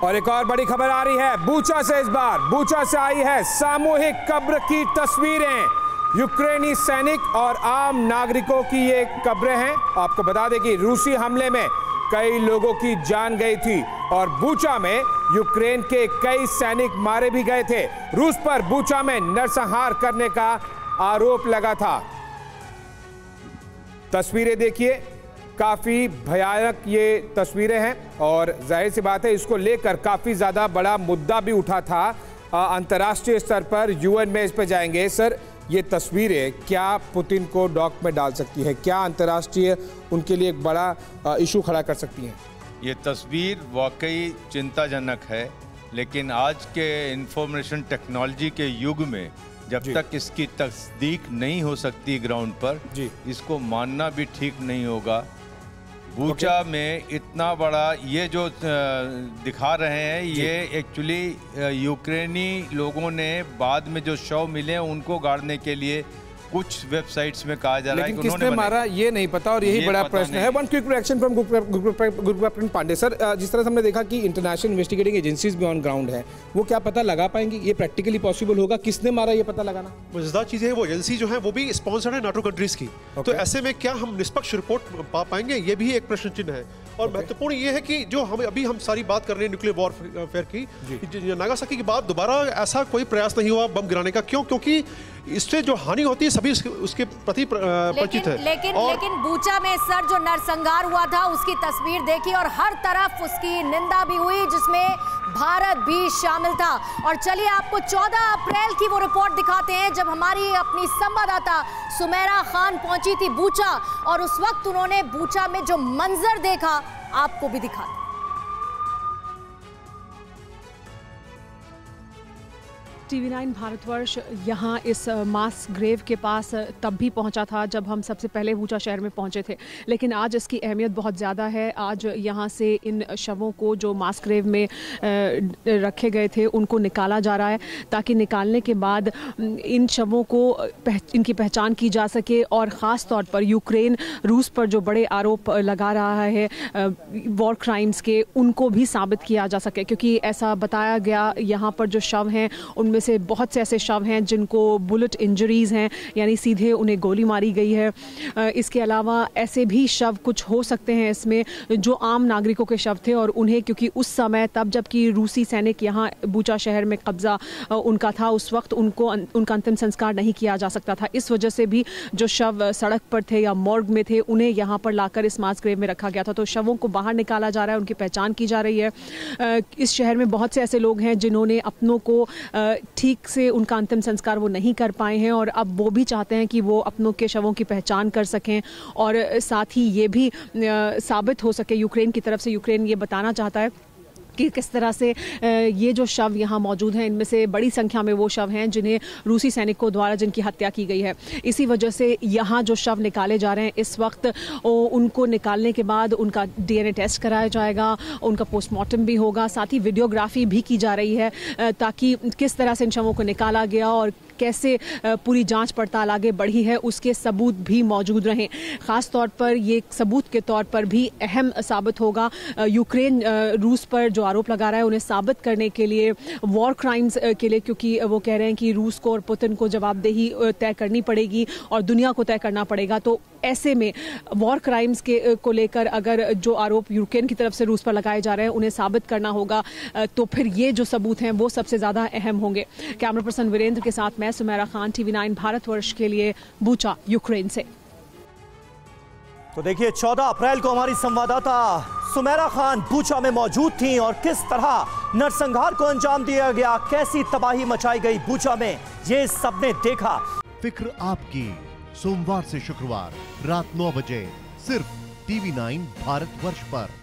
और एक और बड़ी खबर आ रही है बूचा से। इस बार बूचा से आई है सामूहिक कब्र की तस्वीरें। यूक्रेनी सैनिक और आम नागरिकों की ये कब्रें हैं। आपको बता दें कि रूसी हमले में कई लोगों की जान गई थी और बूचा में यूक्रेन के कई सैनिक मारे भी गए थे। रूस पर बूचा में नरसंहार करने का आरोप लगा था। तस्वीरें देखिए, काफी भयानक ये तस्वीरें हैं और जाहिर सी बात है इसको लेकर काफी ज्यादा बड़ा मुद्दा भी उठा था अंतर्राष्ट्रीय स्तर पर। यूएन में इस पर जाएंगे। सर, ये तस्वीरें क्या पुतिन को डॉक में डाल सकती है? क्या अंतर्राष्ट्रीय उनके लिए एक बड़ा इशू खड़ा कर सकती हैं? ये तस्वीर वाकई चिंताजनक है, लेकिन आज के इंफॉर्मेशन टेक्नोलॉजी के युग में जब तक इसकी तस्दीक नहीं हो सकती ग्राउंड पर, इसको मानना भी ठीक नहीं होगा। बूचा में इतना बड़ा ये जो दिखा रहे हैं, ये एक्चुअली यूक्रेनी लोगों ने बाद में जो शव मिले उनको गाड़ने के लिए कुछ वेबसाइट्स में कहा जा रहा है कि किसने मारा ये नहीं पता और यही बड़ा प्रश्न है। One quick reaction from Gurpreet Pandey. Sir, जिस तरह से हमने देखा कि इंटरनेशनल इन्वेस्टिगेटिंग एजेंसीज भी ऑन ग्राउंड है, वो क्या पता लगा पाएंगी? ये प्रैक्टिकली पॉसिबल होगा? किसने मारा ये पता लगाना? मजेदार चीज़ है, वो एजेंसी जो है वो भी स्पॉन्सर्ड है नाटो कंट्रीज की। तो ऐसे में क्या हम निष्पक्ष रिपोर्ट पा पाएंगे? ये भी एक प्रश्न चिन्ह है। और महत्वपूर्ण ये है कि जो हम सारी बात कर रहे हैं न्यूक्लियर वॉरफेयर की, नागासाकी के बाद दोबारा ऐसा कोई प्रयास नहीं हुआ बम गिराने का। क्यों? क्योंकि इससे जो हानि होती है सभी उसके प्रति परिचित है। लेकिन बूचा में सर जो नरसंहार हुआ था उसकी तस्वीर देखी और हर तरफ उसकी निंदा भी हुई, जिसमें भारत भी शामिल था। और चलिए आपको 14 अप्रैल की वो रिपोर्ट दिखाते हैं जब हमारी अपनी संवाददाता सुमेरा खान पहुंची थी बूचा, और उस वक्त उन्होंने बूचा में जो मंजर देखा आपको भी दिखाते। TV9 भारतवर्ष यहाँ इस मास ग्रेव के पास तब भी पहुँचा था जब हम सबसे पहले बूचा शहर में पहुँचे थे, लेकिन आज इसकी अहमियत बहुत ज़्यादा है। आज यहाँ से इन शवों को जो मास ग्रेव में रखे गए थे उनको निकाला जा रहा है, ताकि निकालने के बाद इन शवों को इनकी पहचान की जा सके और ख़ास तौर पर यूक्रेन रूस पर जो बड़े आरोप लगा रहा है वॉर क्राइम्स के, उनको भी साबित किया जा सके। क्योंकि ऐसा बताया गया यहाँ पर जो शव हैं उनमें से बहुत से ऐसे शव हैं जिनको बुलेट इंजरीज हैं, यानी सीधे उन्हें गोली मारी गई है। इसके अलावा ऐसे भी शव कुछ हो सकते हैं इसमें जो आम नागरिकों के शव थे, और उन्हें क्योंकि उस समय तब जबकि रूसी सैनिक यहाँ बूचा शहर में कब्जा उनका था, उस वक्त उनका अंतिम संस्कार नहीं किया जा सकता था। इस वजह से भी जो शव सड़क पर थे या मॉर्ग में थे उन्हें यहाँ पर लाकर इस मास ग्रेव में रखा गया था। तो शवों को बाहर निकाला जा रहा है, उनकी पहचान की जा रही है। इस शहर में बहुत से ऐसे लोग हैं जिन्होंने अपनों को ठीक से उनका अंतिम संस्कार वो नहीं कर पाए हैं, और अब वो भी चाहते हैं कि वो अपनों के शवों की पहचान कर सकें, और साथ ही ये भी साबित हो सके यूक्रेन की तरफ से, यूक्रेन ये बताना चाहता है कि किस तरह से ये जो शव यहाँ मौजूद हैं इनमें से बड़ी संख्या में वो शव हैं जिन्हें रूसी सैनिकों द्वारा जिनकी हत्या की गई है। इसी वजह से यहाँ जो शव निकाले जा रहे हैं इस वक्त, उनको निकालने के बाद उनका DNA टेस्ट कराया जाएगा, उनका पोस्टमार्टम भी होगा, साथ ही वीडियोग्राफी भी की जा रही है ताकि किस तरह से इन शवों को निकाला गया और कैसे पूरी जांच पड़ताल आगे बढ़ी है उसके सबूत भी मौजूद रहें। ख़ास तौर पर ये सबूत के तौर पर भी अहम साबित होगा। यूक्रेन रूस पर जो आरोप लगा रहा है उन्हें साबित करने के लिए, वॉर क्राइम्स के लिए, क्योंकि वो कह रहे हैं कि रूस को और पुतिन को जवाबदेही तय करनी पड़ेगी और दुनिया को तय करना पड़ेगा। तो ऐसे में वॉर क्राइम्स के को लेकर अगर जो आरोप यूक्रेन की तरफ से रूस पर लगाए जा रहे हैं उन्हें साबित करना होगा, तो फिर ये जो सबूत हैं वो सबसे ज़्यादा अहम होंगे। कैमरा पर्सन वीरेंद्र के साथ मैं सुमेरा खान, TV9 भारतवर्ष के लिए बूचा, यूक्रेन से। तो देखिए 14 अप्रैल को हमारी संवाददाता सुमेरा खान बूचा में मौजूद थी और किस तरह नरसंहार को अंजाम दिया गया, कैसी तबाही मचाई गई बूचा में, ये सबने देखा। फिक्र आपकी, सोमवार से शुक्रवार रात 9 बजे सिर्फ TV9 भारतवर्ष पर।